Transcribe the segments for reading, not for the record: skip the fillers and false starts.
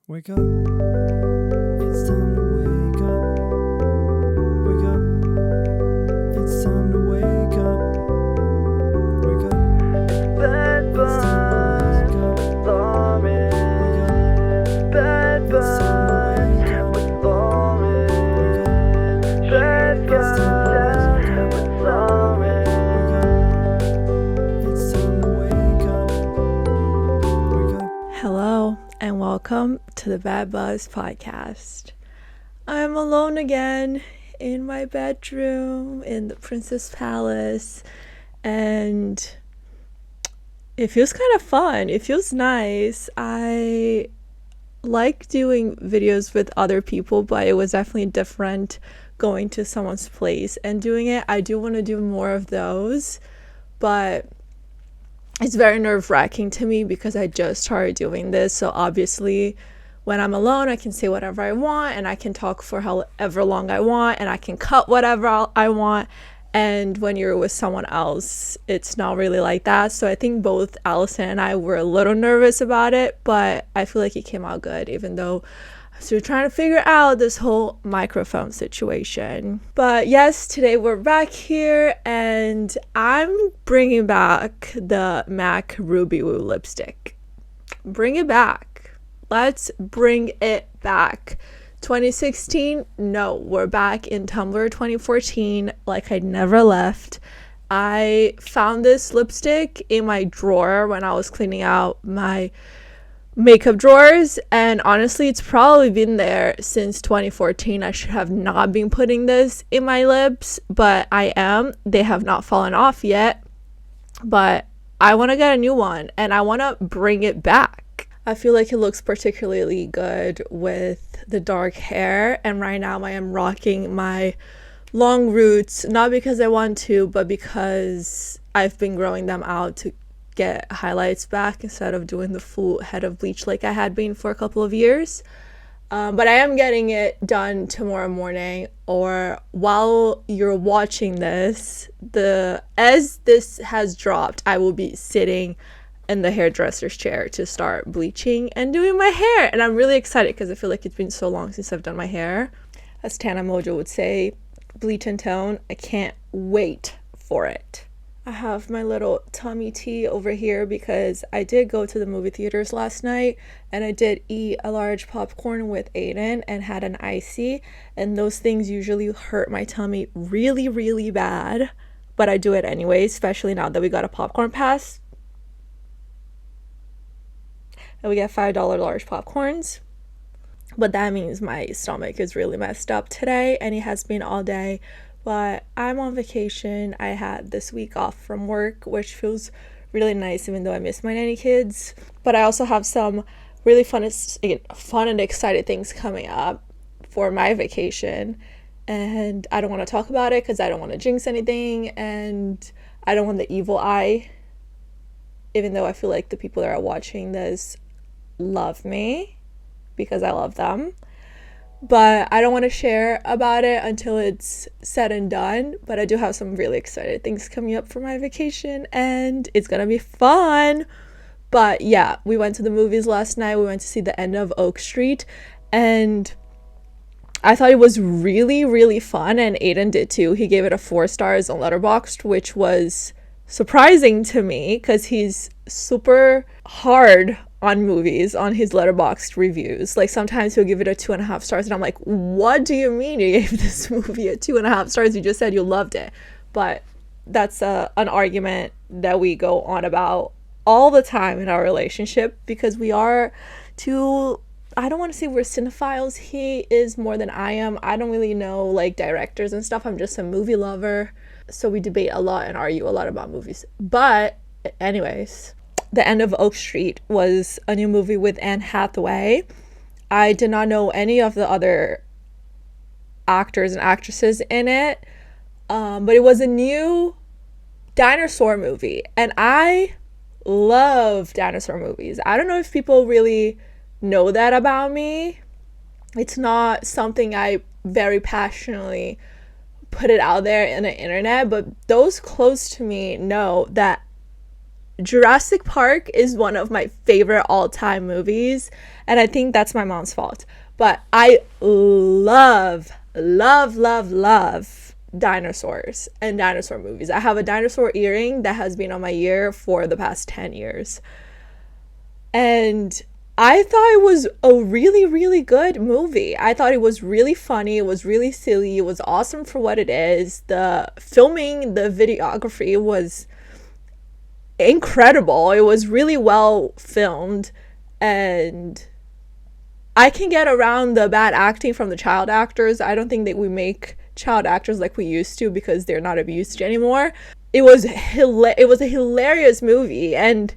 Wake up, it's time to wake up. Wake up, it's time to wake up. Wake up, Bad it's time to wake up. Wake up, Bad it's time to wake up. with Lauren. Wake up, Bad it's time to wake up. with Lauren. Wake up, it's time to wake up. Wake up. Hello and welcome to the Bad Buzz podcast. I'm alone again in my bedroom in the Princess Palace, and it feels kind of fun. It feels nice. I like doing videos with other people, but it was definitely different going to someone's place and doing it. I do want to do more of those, but it's very nerve-wracking to me because I just started doing this. So obviously when I'm alone, I can say whatever I want and I can talk for however long I want and I can cut whatever I want. And when you're with someone else, it's not really like that. So I think both Allison and I were a little nervous about it, but I feel like it came out good, even though I'm still trying to figure out this whole microphone situation. But yes, today we're back here and I'm bringing back the MAC Ruby Woo lipstick. Bring it back. Let's bring it back. 2016, no, we're back in Tumblr 2014, like I never left. I found this lipstick in my drawer when I was cleaning out my makeup drawers, and honestly it's probably been there since 2014. I should have not been putting this in my lips, but I am. They have not fallen off yet, but I want to get a new one and I want to bring it back. I feel like it looks particularly good with the dark hair, and right now I am rocking my long roots, not because I want to, but because I've been growing them out to get highlights back instead of doing the full head of bleach like I had been for a couple of years. But I am getting it done tomorrow morning, or while you're watching this, as this has dropped, I will be sitting in the hairdresser's chair to start bleaching and doing my hair. And I'm really excited because I feel like it's been so long since I've done my hair. As Tana Mojo would say, bleach and tone. I can't wait for it. I have my little tummy tea over here because I did go to the movie theaters last night and I did eat a large popcorn with Aiden and had an icy, and those things usually hurt my tummy really, really bad, but I do it anyway, especially now that we got a popcorn pass and we get $5 large popcorns. But that means my stomach is really messed up today, and it has been all day. But I'm on vacation. I had this week off from work, which feels really nice, even though I miss my nanny kids. But I also have some really fun and excited things coming up for my vacation, and I don't want to talk about it because I don't want to jinx anything, and I don't want the evil eye, even though I feel like the people that are watching this love me because I love them. But I don't want to share about it until it's said and done. But I do have some really excited things coming up for my vacation, and it's gonna be fun. But yeah, we went to the movies last night. We went to see The End of Oak Street, and I thought it was really, really fun, and Aiden did too. He gave it a 4 stars on Letterboxd, which was surprising to me because he's super hard on movies on his Letterboxd reviews. Like sometimes he'll give it a 2.5 stars and I'm like, what do you mean you gave this movie a 2.5 stars? You just said you loved it. But that's an argument that we go on about all the time in our relationship because we are two, I don't want to say we're cinephiles. He is more than I am. I don't really know like directors and stuff. I'm just a movie lover. So we debate a lot and argue a lot about movies. But anyways, The End of Oak Street was a new movie with Anne Hathaway. I did not know any of the other actors and actresses in it, but it was a new dinosaur movie, and I love dinosaur movies. I don't know if people really know that about me. It's not something I very passionately put it out there in the internet, but those close to me know that Jurassic Park is one of my favorite all-time movies, and I think that's my mom's fault. But I love, love, love, love dinosaurs and dinosaur movies. I have a dinosaur earring that has been on my ear for the past 10 years. And I thought it was a really, really good movie. I thought it was really funny. It was really silly. It was awesome for what it is. The filming, the videography was incredible. It was really well filmed. And I can get around the bad acting from the child actors. I don't think that we make child actors like we used to because they're not abused anymore. It was a hilarious movie, and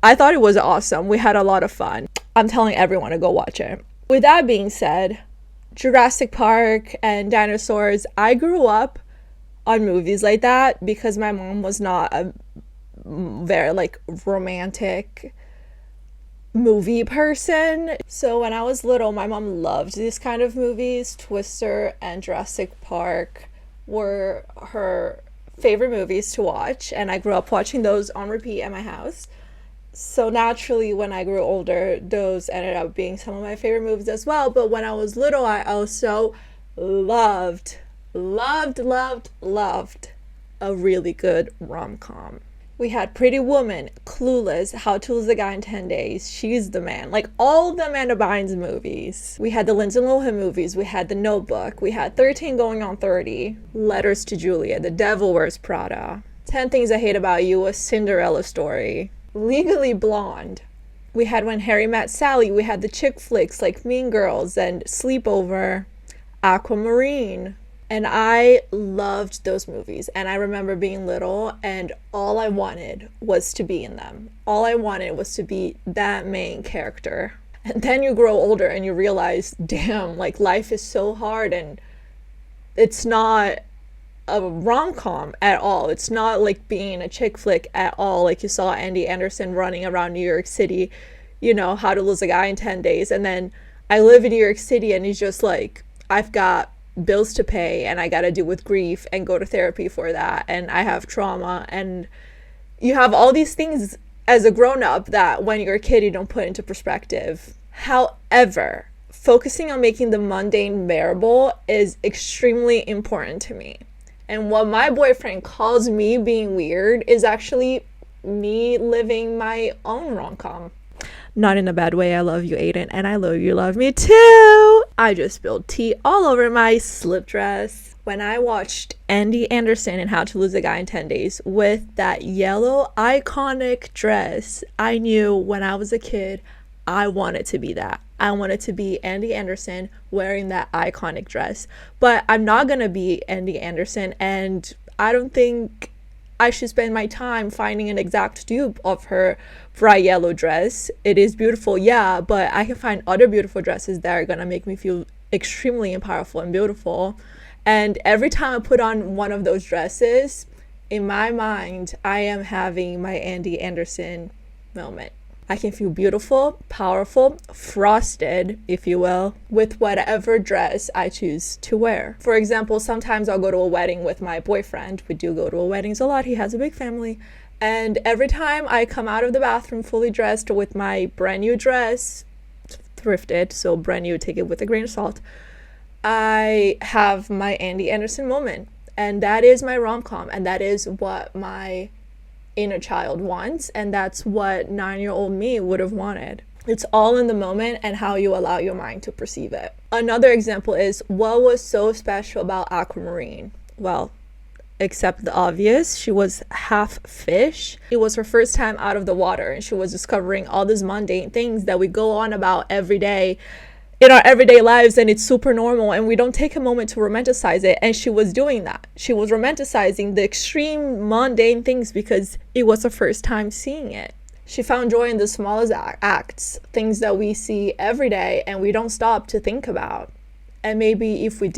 I thought it was awesome. We had a lot of fun. I'm telling everyone to go watch it. With that being said, Jurassic Park and dinosaurs, I grew up on movies like that because my mom was not a very like romantic movie person. So when I was little, my mom loved these kind of movies. Twister and Jurassic Park were her favorite movies to watch, and I grew up watching those on repeat at my house. So naturally, when I grew older, those ended up being some of my favorite movies as well. But when I was little, I also loved a really good rom-com. We had Pretty Woman, Clueless, How to Lose a Guy in 10 Days, She's the Man, like all the Amanda Bynes movies. We had the Lindsay Lohan movies, we had The Notebook, we had 13 Going on 30, Letters to Julia, The Devil Wears Prada, 10 Things I Hate About You, A Cinderella Story, Legally Blonde. We had When Harry Met Sally. We had the chick flicks like Mean Girls and Sleepover, Aquamarine. And I loved those movies. And I remember being little and all I wanted was to be in them. All I wanted was to be that main character. And then you grow older and you realize, damn, like life is so hard and it's not a rom-com at all. It's not like being a chick flick at all. Like you saw Andy Anderson running around New York City, you know, How to Lose a Guy in 10 Days. And then I live in New York City and he's just like, I've got bills to pay and I got to deal with grief and go to therapy for that. And I have trauma. And you have all these things as a grown-up that when you're a kid, you don't put into perspective. However, focusing on making the mundane bearable is extremely important to me. And what my boyfriend calls me being weird is actually me living my own rom-com. Not in a bad way. I love you, Aiden, and I know you love me too. I just spilled tea all over my slip dress. When I watched Andy Anderson in How to Lose a Guy in 10 Days with that yellow iconic dress, I knew when I was a kid, I wanted to be that. I wanted to be Andy Anderson wearing that iconic dress. But I'm not going to be Andy Anderson, and I don't think I should spend my time finding an exact dupe of her bright yellow dress. It is beautiful, yeah, but I can find other beautiful dresses that are going to make me feel extremely powerful and beautiful. And every time I put on one of those dresses, in my mind, I am having my Andy Anderson moment. I can feel beautiful, powerful, frosted, if you will, with whatever dress I choose to wear. For example, sometimes I'll go to a wedding with my boyfriend. We do go to weddings a lot. He has a big family. And every time I come out of the bathroom fully dressed with my brand new dress, thrifted, so brand new, take it with a grain of salt, I have my Andy Anderson moment. And that is my rom-com. And that is what my inner child wants, and that's what 9-year-old me would have wanted. It's all in the moment and how you allow your mind to perceive it. Another example is what was so special about Aquamarine? Well, except the obvious, she was half fish. It was her first time out of the water and she was discovering all these mundane things that we go on about every day in our everyday lives, and it's super normal and we don't take a moment to romanticize it. And she was doing that. She was romanticizing the extreme mundane things because it was her first time seeing it. She found joy in the smallest acts, things that we see every day and we don't stop to think about. And maybe if we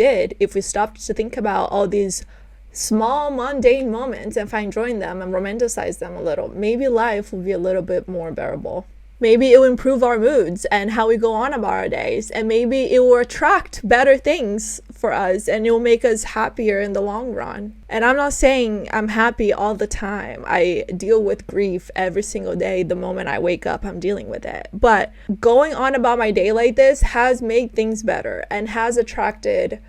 stopped to think about all these small mundane moments and find joy in them and romanticize them a little, maybe life will be a little bit more bearable. Maybe it will improve our moods and how we go on about our days. And maybe it will attract better things for us, and it will make us happier in the long run. And I'm not saying I'm happy all the time. I deal with grief every single day. The moment I wake up, I'm dealing with it. But going on about my day like this has made things better and has attracted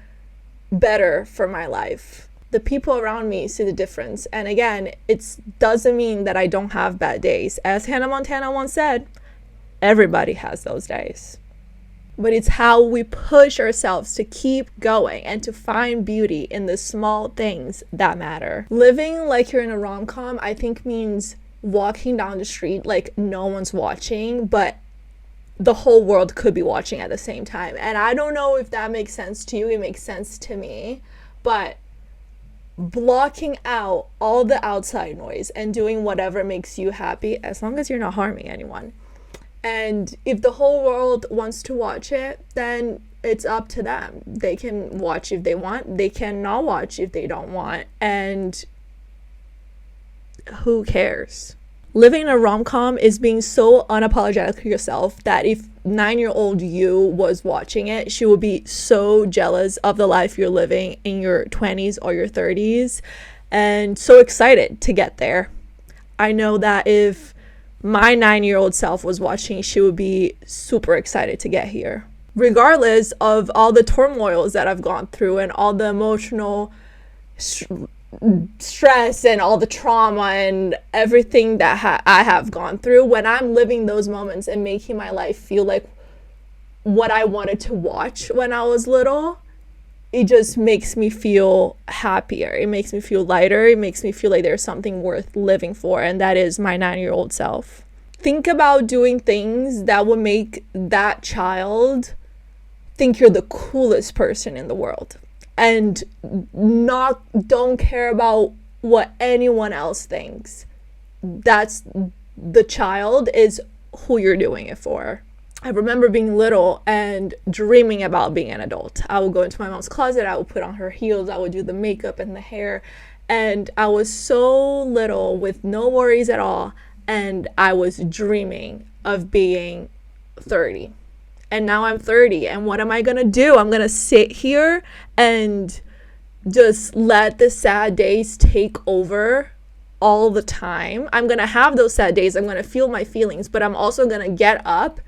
better for my life. The people around me see the difference. And again, it doesn't mean that I don't have bad days. As Hannah Montana once said, everybody has those days. But it's how we push ourselves to keep going and to find beauty in the small things that matter. Living like you're in a rom-com, I think, means walking down the street like no one's watching, but the whole world could be watching at the same time. And I don't know if that makes sense to you. It makes sense to me. But blocking out all the outside noise and doing whatever makes you happy, as long as you're not harming anyone. And if the whole world wants to watch it, then it's up to them. They can watch if they want. They cannot watch if they don't want. And who cares? Living in a rom-com is being so unapologetic yourself that if 9-year-old you was watching it, she would be so jealous of the life you're living in your 20s or your 30s and so excited to get there. I know that if my 9-year-old self was watching, she would be super excited to get here. Regardless of all the turmoils that I've gone through and all the emotional stress and all the trauma and everything that I have gone through, when I'm living those moments and making my life feel like what I wanted to watch when I was little, it just makes me feel happier. It makes me feel lighter. It makes me feel like there's something worth living for, and that is my 9-year-old self. Think about doing things that would make that child think you're the coolest person in the world, and don't care about what anyone else thinks. That's the child is who you're doing it for. I remember being little and dreaming about being an adult. I would go into my mom's closet, I would put on her heels, I would do the makeup and the hair, and I was so little with no worries at all, and I was dreaming of being 30. And now I'm 30, and what am I gonna do? I'm gonna sit here and just let the sad days take over all the time. I'm gonna have those sad days, I'm gonna feel my feelings, but I'm also gonna get up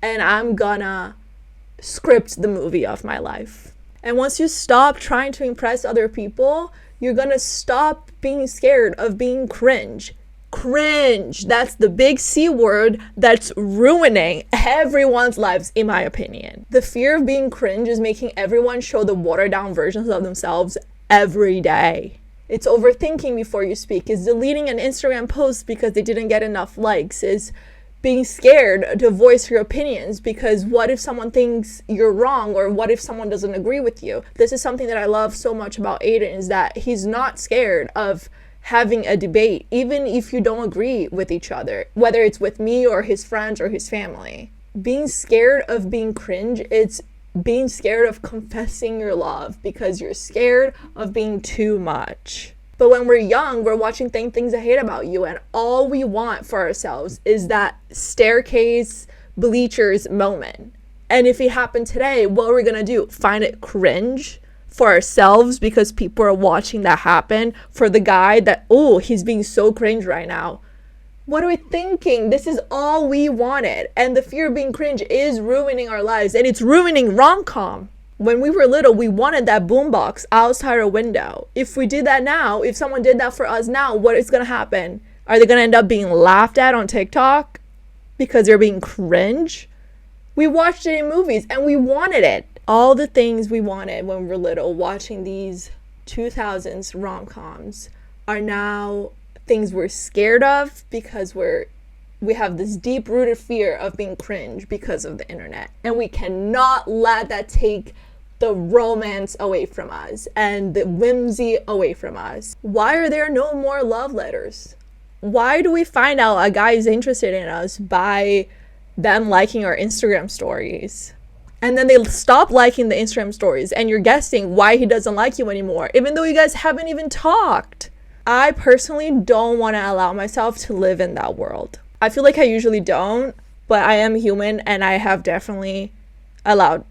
and I'm gonna script the movie of my life. And once you stop trying to impress other people, you're gonna stop being scared of being cringe. Cringe, that's the big C word that's ruining everyone's lives, in my opinion. The fear of being cringe is making everyone show the watered down versions of themselves every day. It's overthinking before you speak. It's deleting an Instagram post because they didn't get enough likes. It's being scared to voice your opinions because what if someone thinks you're wrong, or what if someone doesn't agree with you? This is something that I love so much about Aiden, is that he's not scared of having a debate, even if you don't agree with each other, whether it's with me or his friends or his family. Being scared of being cringe, it's being scared of confessing your love because you're scared of being too much. But when we're young, we're watching things I hate about you, and all we want for ourselves is that staircase bleachers moment. And if it happened today, what are we gonna do? Find it cringe for ourselves because people are watching that happen? For the guy that, oh, he's being so cringe right now. What are we thinking? This is all we wanted. And the fear of being cringe is ruining our lives, and it's ruining rom-com. When we were little, we wanted that boombox outside our window. If we did that now, if someone did that for us now, what is going to happen? Are they going to end up being laughed at on TikTok because they're being cringe? We watched it in movies and we wanted it. All the things we wanted when we were little, watching these 2000s rom-coms, are now things we're scared of because we have this deep-rooted fear of being cringe because of the internet. And we cannot let that take the romance away from us and the whimsy away from us. Why are there no more love letters? Why do we find out a guy is interested in us by them liking our Instagram stories? And then they stop liking the Instagram stories, and you're guessing why he doesn't like you anymore, even though you guys haven't even talked. I personally don't want to allow myself to live in that world. I feel like I usually don't, but I am human, and I have definitely allowed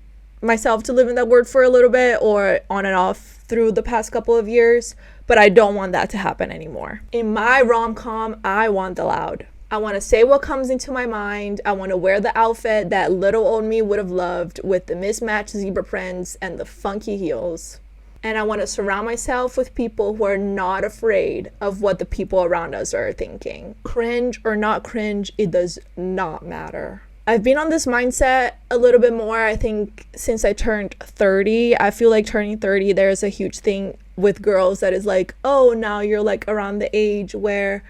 myself to live in that world for a little bit, or on and off through the past couple of years, but I don't want that to happen anymore. In my rom-com, I want the loud. I want to say what comes into my mind. I want to wear the outfit that little old me would have loved, with the mismatched zebra prints and the funky heels. And I want to surround myself with people who are not afraid of what the people around us are thinking. Cringe or not cringe, it does not matter. I've been on this mindset a little bit more, I think, since I turned 30. I feel like turning 30, there's a huge thing with girls that is like, oh, now you're like around the age where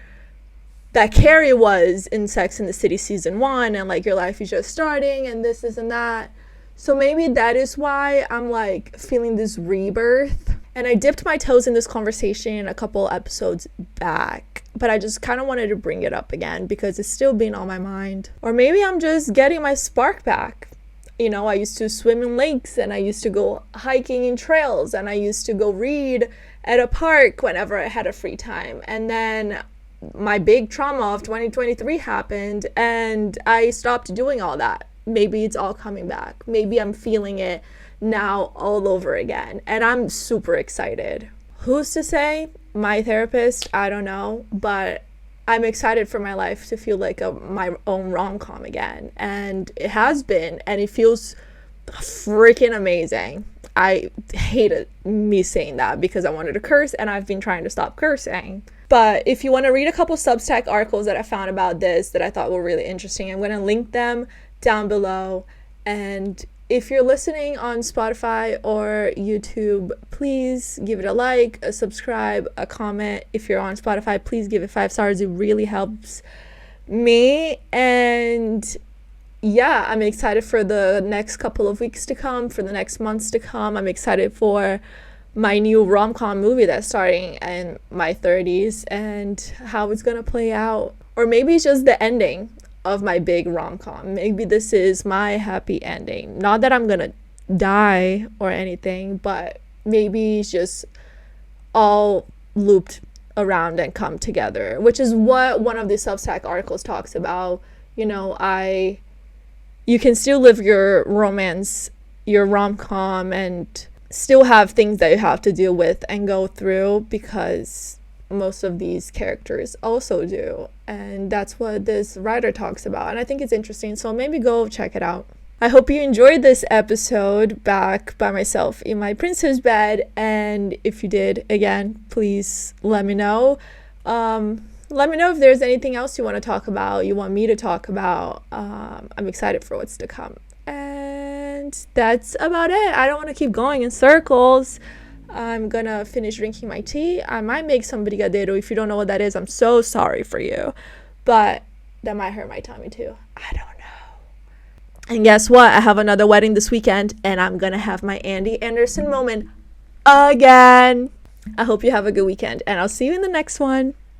that Carrie was in Sex and the City season 1, and like your life is just starting and this and that. So maybe that is why I'm like feeling this rebirth. And I dipped my toes in this conversation a couple episodes back, but I just kind of wanted to bring it up again because it's still been on my mind. Or maybe I'm just getting my spark back. You know, I used to swim in lakes, and I used to go hiking in trails, and I used to go read at a park whenever I had a free time. And then my big trauma of 2023 happened, and I stopped doing all that. Maybe it's all coming back. Maybe I'm feeling it now all over again, and I'm super excited. Who's to say? My therapist, I don't know, but I'm excited for my life to feel like my own rom-com again, and it has been, and it feels freaking amazing. I hated me saying that because I wanted to curse, and I've been trying to stop cursing. But if you want to read a couple Substack articles that I found about this that I thought were really interesting, I'm going to link them down below. And if you're listening on Spotify or YouTube, please give it a like, a subscribe, a comment. If you're on Spotify, please give it 5 stars. It really helps me. And yeah, I'm excited for the next couple of weeks to come, for the next months to come. I'm excited for my new rom-com movie that's starting in my 30s and how it's gonna play out. Or maybe it's just the ending of my big rom-com. Maybe this is my happy ending. Not that I'm gonna die or anything, but maybe it's just all looped around and come together, which is what one of the Substack articles talks about. You know, you can still live your romance, your rom-com, and still have things that you have to deal with and go through, because most of these characters also do. And that's what this writer talks about, and I think it's interesting, so maybe go check it out. I hope you enjoyed this episode back by myself in my princess bed, and if you did, again, please let me know. Let me know if there's anything else you want to talk about, you want me to talk about. I'm excited for what's to come. And that's about it. I don't want to keep going in circles. I'm gonna finish drinking my tea. I might make some brigadeiro. If you don't know what that is, I'm so sorry for you. But that might hurt my tummy too. I don't know. And guess what? I have another wedding this weekend, and I'm gonna have my Andy Anderson moment again. I hope you have a good weekend, and I'll see you in the next one.